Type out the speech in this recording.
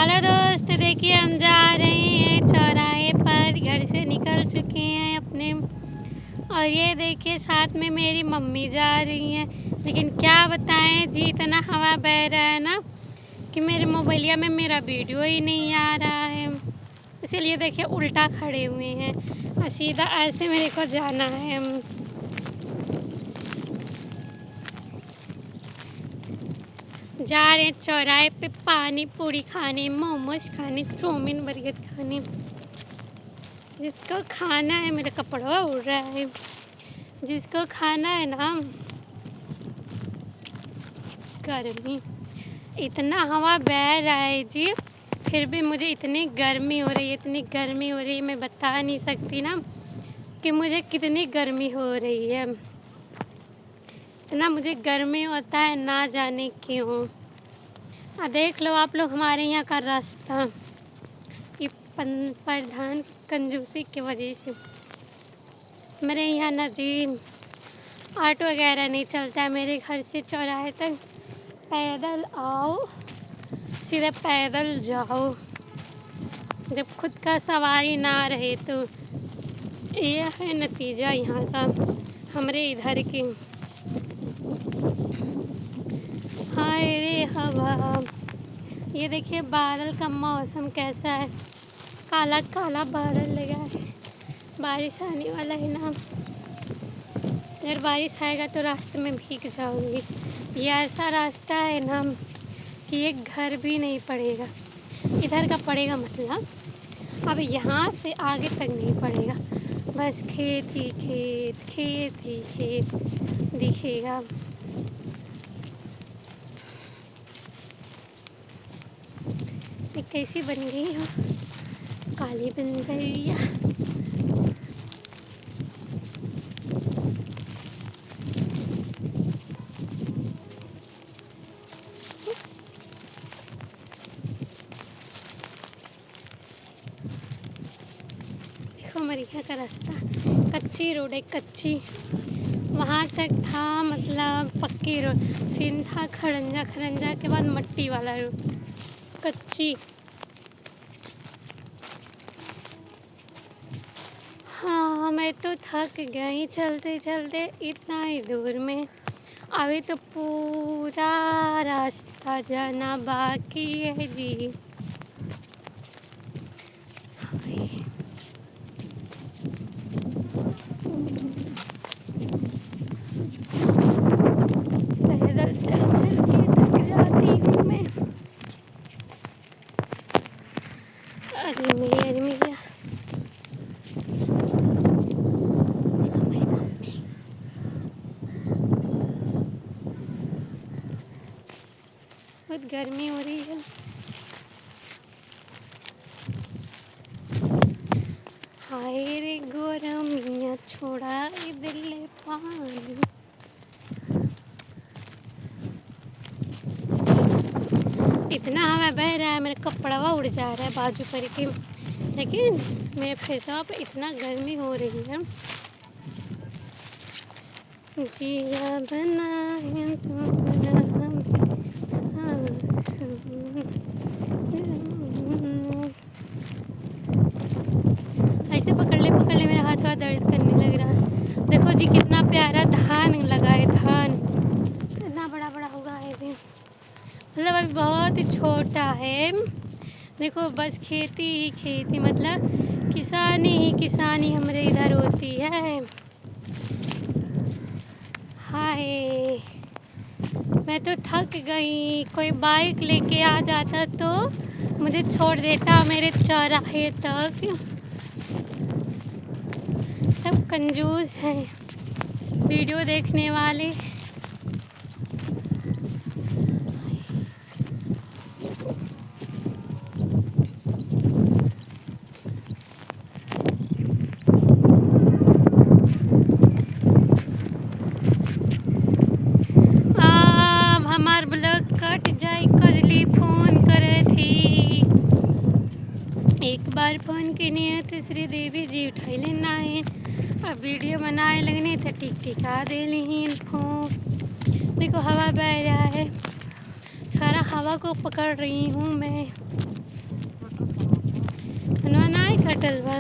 Hello दोस्त, देखिए हम जा रहे हैं चौराहे पर। घर से निकल चुके हैं अपने, और ये देखिए साथ में मेरी मम्मी जा रही हैं। लेकिन क्या बताएं जी, इतना हवा बह रहा है ना कि मेरे मोबाइलिया में मेरा वीडियो ही नहीं आ रहा है। इसीलिए देखिए उल्टा खड़े हुए हैं और सीधा ऐसे मेरे को जाना है। जा रहे हैं चौराहे पे पानी पूरी खाने, मोमोज खाने, चाउमीन बर्गर खाने। जिसको खाना है, मेरा कपड़ा उड़ रहा है, जिसको खाना है ना। गर्मी, इतना हवा बह रहा है जी, फिर भी मुझे इतनी गर्मी हो रही है, इतनी गर्मी हो रही है, मैं बता नहीं सकती ना कि मुझे कितनी गर्मी हो रही है। इतना मुझे गर्मी होता है, ना जाने क्यों। देख लो आप लोग हमारे यहाँ का रास्ता, ये प्रधान कंजूसी की वजह से मेरे यहाँ ना जी ऑटो वगैरह नहीं चलता है। मेरे घर से चौराहे तक पैदल आओ, सीधे पैदल जाओ, जब खुद का सवारी ना रहे तो। यह है नतीजा यहाँ का, हमारे इधर की। हाय रे हवा, ये देखिए बादल का मौसम कैसा है, काला काला बादल लगा है। बारिश आने वाला है ना, अगर बारिश आएगा तो रास्ते में भीग जाऊंगी। ये ऐसा रास्ता है ना कि एक घर भी नहीं पड़ेगा, इधर का पड़ेगा मतलब, अब यहाँ से आगे तक नहीं पड़ेगा, बस खेत ही खेत, खेत ही खेत दिखेगा। ये कैसी बन गई हो, काली बन गई। देखो हमारे यहाँ का रास्ता, कच्ची रोड है, कच्ची। वहाँ तक था मतलब पक्की रोड, फिर था खड़ंजा, खड़ंजा के बाद मट्टी वाला रोड, कच्ची। हाँ, मैं तो थक गई चलते चलते इतना ही दूर में। अभी तो पूरा रास्ता जाना बाकी है जी। पैदल चल चल के थक जाती हूँ मैं। अरे मैया, बहुत गर्मी हो रही है। हाय रे गोरमिया, छोड़ा दिल पानी। इतना हवा बह रहा है, मेरा कपड़ा उड़ जा रहा है बाजू पर के, लेकिन मेरे फेसा पे इतना गर्मी हो रही है। जिया बना है ऐसे पकड़ ले मेरा हाथ दर्द करने लग रहा है। देखो जी कितना प्यारा धान लगा है, धान इतना बड़ा बड़ा होगा है भी, मतलब अभी बहुत ही छोटा है। देखो बस खेती ही खेती, मतलब किसानी ही किसानी हमारे इधर होती है। हाय, मैं तो थक गई। कोई बाइक लेके आ जाता तो मुझे छोड़ देता मेरे चौराहे तक। सब कंजूस हैं वीडियो देखने वाले। हमार ब्लॉग कट जाए, कजली फोन करे थी। एक बार फोन किनी है तो श्री देवी जी उठाई लेना है, अब वीडियो बनाए लगनी तो टिक टिका दे ली फोन। देखो हवा बह रहा है, सारा हवा को पकड़ रही हूँ मैं। फटल बा।